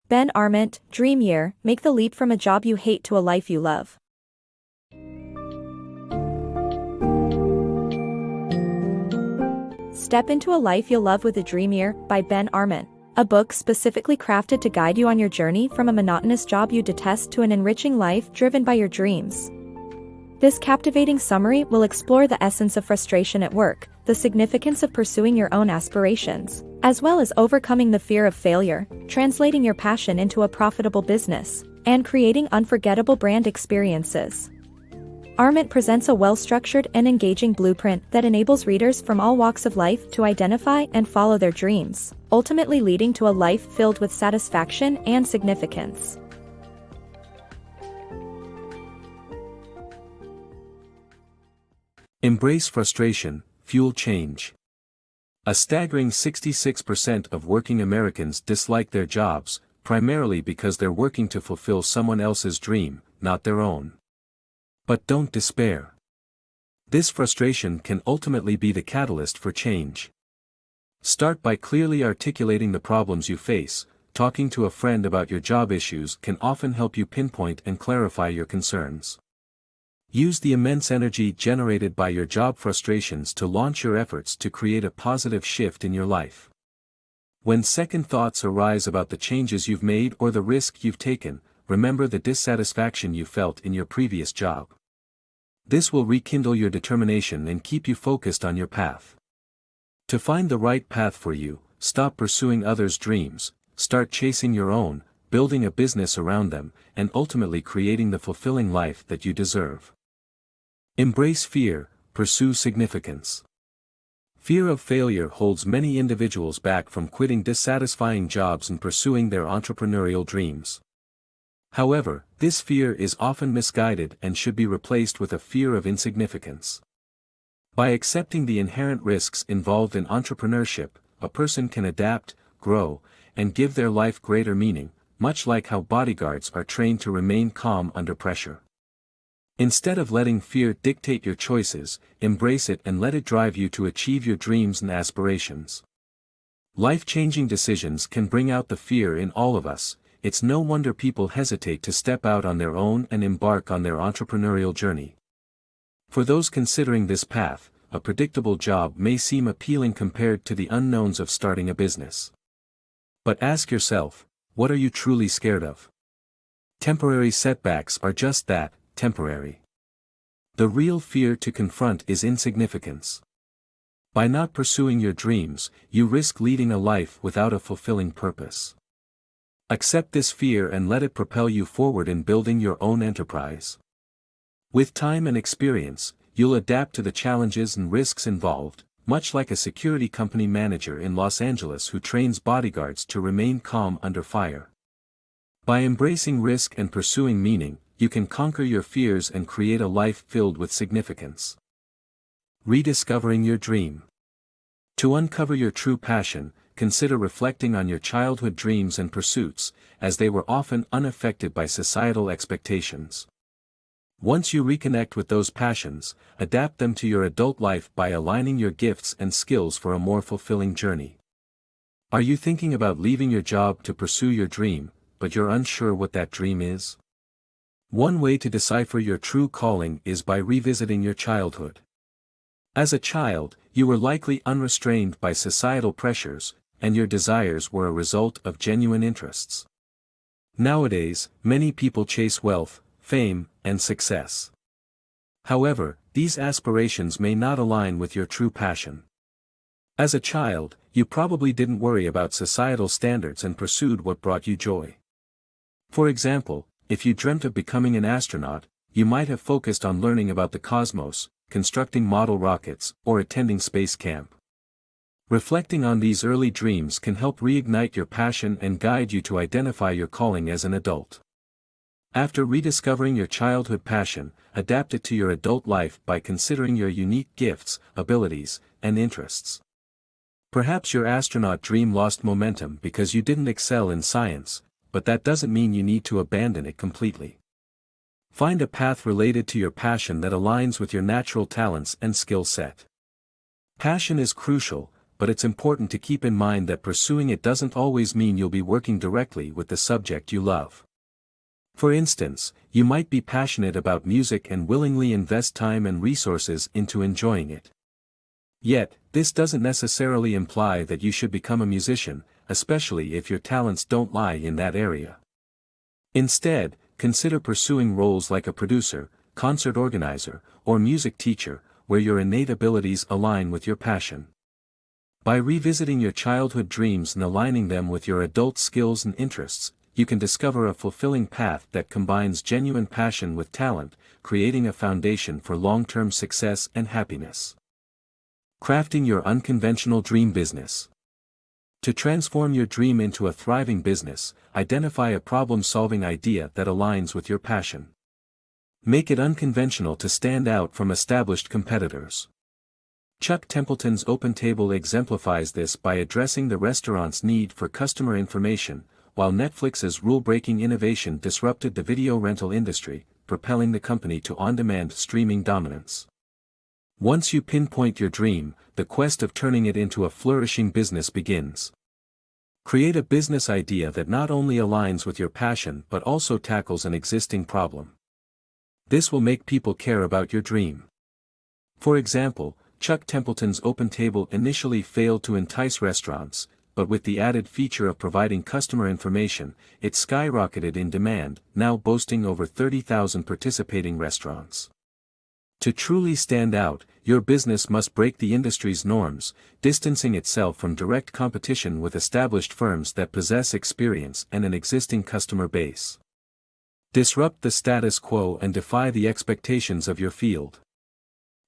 Ben Arment, Dream Year, make the leap from a job you hate to a life you love. Step into a life you'll love with a Dream Year by Ben Arment, a book specifically crafted to guide you on your journey from a monotonous job you detest to an enriching life driven by your dreams. This captivating summary will explore the essence of frustration at work, the significance of pursuing your own aspirations, as well as overcoming the fear of failure, translating your passion into a profitable business, and creating unforgettable brand experiences. Arment presents a well-structured and engaging blueprint that enables readers from all walks of life to identify and follow their dreams, ultimately leading to a life filled with satisfaction and significance. Embrace frustration, fuel change. A staggering 66% of working Americans dislike their jobs, primarily because they're working to fulfill someone else's dream, not their own. But don't despair. This frustration can ultimately be the catalyst for change. Start by clearly articulating the problems you face. Talking to a friend about your job issues can often help you pinpoint and clarify your concerns. Use the immense energy generated by your job frustrations to launch your efforts to create a positive shift in your life. When second thoughts arise about the changes you've made or the risk you've taken, remember the dissatisfaction you felt in your previous job. This will rekindle your determination and keep you focused on your path. To find the right path for you, stop pursuing others' dreams, start chasing your own, building a business around them, and ultimately creating the fulfilling life that you deserve. Embrace fear, pursue significance. Fear of failure holds many individuals back from quitting dissatisfying jobs and pursuing their entrepreneurial dreams. However, this fear is often misguided and should be replaced with a fear of insignificance. By accepting the inherent risks involved in entrepreneurship, a person can adapt, grow, and give their life greater meaning, much like how bodyguards are trained to remain calm under pressure. Instead of letting fear dictate your choices, embrace it and let it drive you to achieve your dreams and aspirations. Life-changing decisions can bring out the fear in all of us. It's no wonder people hesitate to step out on their own and embark on their entrepreneurial journey. For those considering this path, a predictable job may seem appealing compared to the unknowns of starting a business. But ask yourself, what are you truly scared of? Temporary setbacks are just that, temporary. The real fear to confront is insignificance. By not pursuing your dreams, you risk leading a life without a fulfilling purpose. Accept this fear and let it propel you forward in building your own enterprise. With time and experience, you'll adapt to the challenges and risks involved, much like a security company manager in Los Angeles who trains bodyguards to remain calm under fire. By embracing risk and pursuing meaning, you can conquer your fears and create a life filled with significance. Rediscovering your dream. To uncover your true passion, consider reflecting on your childhood dreams and pursuits, as they were often unaffected by societal expectations. Once you reconnect with those passions, adapt them to your adult life by aligning your gifts and skills for a more fulfilling journey. Are you thinking about leaving your job to pursue your dream, but you're unsure what that dream is? One way to decipher your true calling is by revisiting your childhood. As a child, you were likely unrestrained by societal pressures, and your desires were a result of genuine interests. Nowadays, many people chase wealth, fame, and success. However, these aspirations may not align with your true passion. As a child, you probably didn't worry about societal standards and pursued what brought you joy. For example, if you dreamt of becoming an astronaut, you might have focused on learning about the cosmos, constructing model rockets, or attending space camp. Reflecting on these early dreams can help reignite your passion and guide you to identify your calling as an adult. After rediscovering your childhood passion, adapt it to your adult life by considering your unique gifts, abilities, and interests. Perhaps your astronaut dream lost momentum because you didn't excel in science, but that doesn't mean you need to abandon it completely. Find a path related to your passion that aligns with your natural talents and skill set. Passion is crucial, but it's important to keep in mind that pursuing it doesn't always mean you'll be working directly with the subject you love. For instance, you might be passionate about music and willingly invest time and resources into enjoying it. Yet, this doesn't necessarily imply that you should become a musician, especially if your talents don't lie in that area. Instead, consider pursuing roles like a producer, concert organizer, or music teacher, where your innate abilities align with your passion. By revisiting your childhood dreams and aligning them with your adult skills and interests, you can discover a fulfilling path that combines genuine passion with talent, creating a foundation for long-term success and happiness. Crafting your unconventional dream business. To transform your dream into a thriving business, identify a problem-solving idea that aligns with your passion. Make it unconventional to stand out from established competitors. Chuck Templeton's OpenTable exemplifies this by addressing the restaurant's need for customer information, while Netflix's rule-breaking innovation disrupted the video rental industry, propelling the company to on-demand streaming dominance. Once you pinpoint your dream, the quest of turning it into a flourishing business begins. Create a business idea that not only aligns with your passion but also tackles an existing problem. This will make people care about your dream. For example, Chuck Templeton's OpenTable initially failed to entice restaurants, but with the added feature of providing customer information, it skyrocketed in demand, now boasting over 30,000 participating restaurants. To truly stand out, your business must break the industry's norms, distancing itself from direct competition with established firms that possess experience and an existing customer base. Disrupt the status quo and defy the expectations of your field.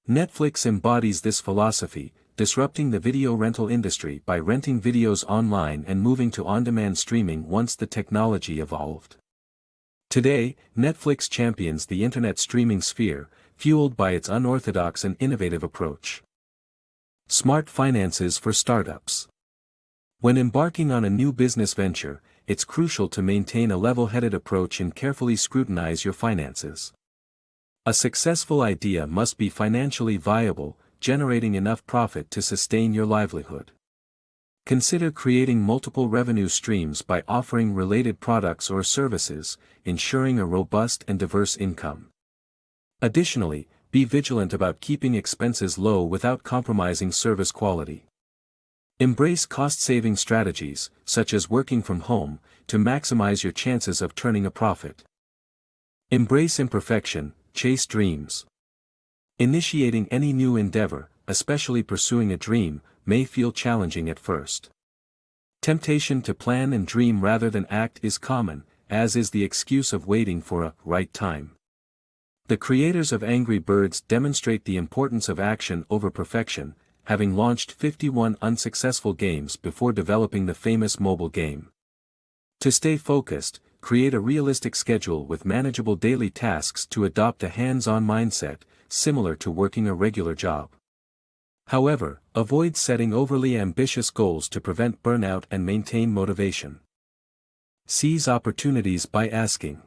Netflix embodies this philosophy, disrupting the video rental industry by renting videos online and moving to on-demand streaming once the technology evolved. Today, Netflix champions the internet streaming sphere, fueled by its unorthodox and innovative approach. Smart finances for startups. When embarking on a new business venture, it's crucial to maintain a level-headed approach and carefully scrutinize your finances. A successful idea must be financially viable, generating enough profit to sustain your livelihood. Consider creating multiple revenue streams by offering related products or services, ensuring a robust and diverse income. Additionally, be vigilant about keeping expenses low without compromising service quality. Embrace cost-saving strategies, such as working from home, to maximize your chances of turning a profit. Embrace imperfection, chase dreams. Initiating any new endeavor, especially pursuing a dream, may feel challenging at first. Temptation to plan and dream rather than act is common, as is the excuse of waiting for a right time. The creators of Angry Birds demonstrate the importance of action over perfection, having launched 51 unsuccessful games before developing the famous mobile game. To stay focused, create a realistic schedule with manageable daily tasks to adopt a hands-on mindset, similar to working a regular job. However, avoid setting overly ambitious goals to prevent burnout and maintain motivation. Seize opportunities by asking.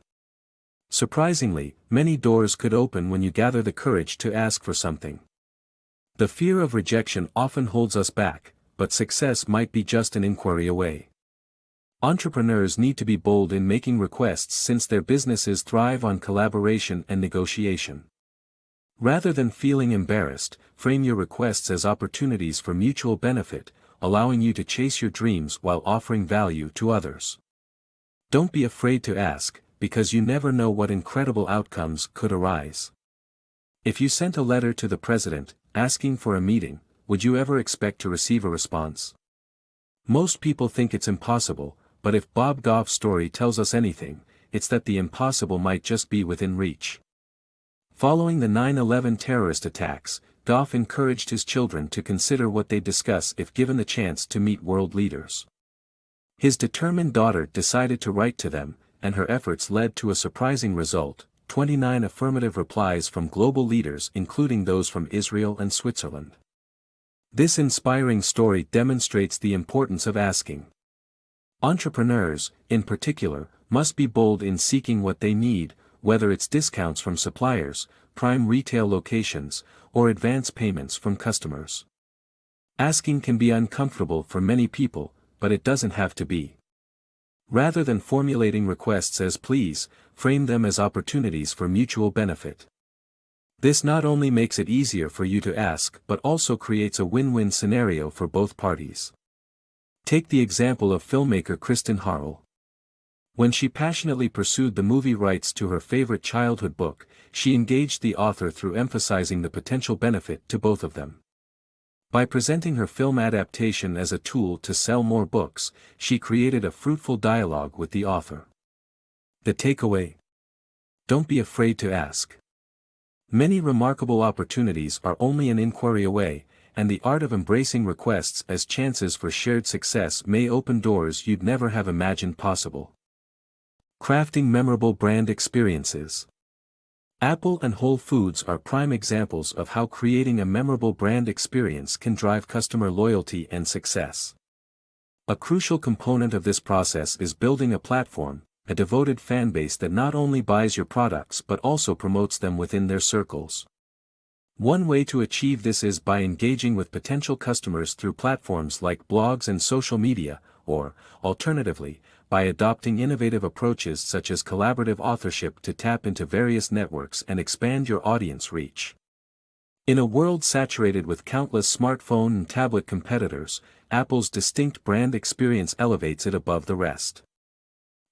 Surprisingly, many doors could open when you gather the courage to ask for something. The fear of rejection often holds us back, but success might be just an inquiry away. Entrepreneurs need to be bold in making requests since their businesses thrive on collaboration and negotiation. Rather than feeling embarrassed, frame your requests as opportunities for mutual benefit, allowing you to chase your dreams while offering value to others. Don't be afraid to ask, because you never know what incredible outcomes could arise. If you sent a letter to the president, asking for a meeting, would you ever expect to receive a response? Most people think it's impossible, but if Bob Goff's story tells us anything, it's that the impossible might just be within reach. Following the 9/11 terrorist attacks, Goff encouraged his children to consider what they'd discuss if given the chance to meet world leaders. His determined daughter decided to write to them, and her efforts led to a surprising result: 29 affirmative replies from global leaders, including those from Israel and Switzerland. This inspiring story demonstrates the importance of asking. Entrepreneurs, in particular, must be bold in seeking what they need, whether it's discounts from suppliers, prime retail locations, or advance payments from customers. Asking can be uncomfortable for many people, but it doesn't have to be. Rather than formulating requests as pleas, frame them as opportunities for mutual benefit. This not only makes it easier for you to ask but also creates a win-win scenario for both parties. Take the example of filmmaker Kristen Harrell. When she passionately pursued the movie rights to her favorite childhood book, she engaged the author through emphasizing the potential benefit to both of them. By presenting her film adaptation as a tool to sell more books, she created a fruitful dialogue with the author. The takeaway? Don't be afraid to ask. Many remarkable opportunities are only an inquiry away, and the art of embracing requests as chances for shared success may open doors you'd never have imagined possible. Crafting memorable brand experiences. Apple and Whole Foods are prime examples of how creating a memorable brand experience can drive customer loyalty and success. A crucial component of this process is building a platform, a devoted fanbase that not only buys your products but also promotes them within their circles. One way to achieve this is by engaging with potential customers through platforms like blogs and social media, or, alternatively, by adopting innovative approaches such as collaborative authorship to tap into various networks and expand your audience reach. In a world saturated with countless smartphone and tablet competitors, Apple's distinct brand experience elevates it above the rest.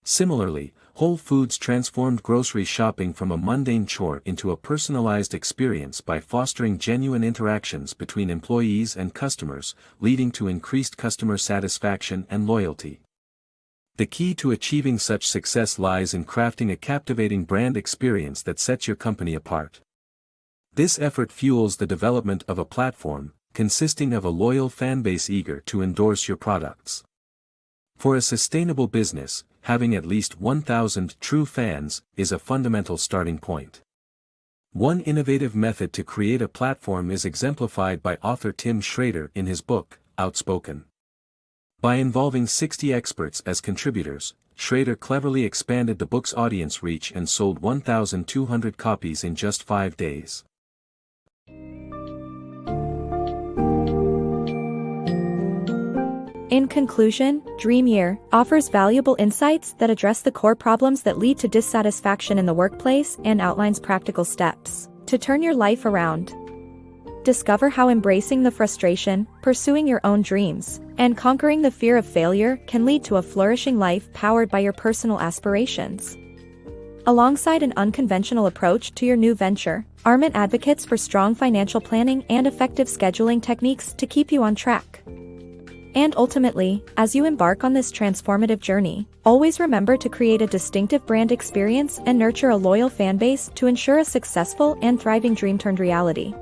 Similarly, Whole Foods transformed grocery shopping from a mundane chore into a personalized experience by fostering genuine interactions between employees and customers, leading to increased customer satisfaction and loyalty. The key to achieving such success lies in crafting a captivating brand experience that sets your company apart. This effort fuels the development of a platform, consisting of a loyal fanbase eager to endorse your products. For a sustainable business, having at least 1,000 true fans is a fundamental starting point. One innovative method to create a platform is exemplified by author Tim Schrader in his book, Outspoken. By involving 60 experts as contributors, Schrader cleverly expanded the book's audience reach and sold 1,200 copies in just 5 days. In conclusion, Dream Year offers valuable insights that address the core problems that lead to dissatisfaction in the workplace and outlines practical steps to turn your life around. Discover how embracing the frustration, pursuing your own dreams, and conquering the fear of failure can lead to a flourishing life powered by your personal aspirations. Alongside an unconventional approach to your new venture, Arment advocates for strong financial planning and effective scheduling techniques to keep you on track. And ultimately, as you embark on this transformative journey, always remember to create a distinctive brand experience and nurture a loyal fanbase to ensure a successful and thriving dream turned reality.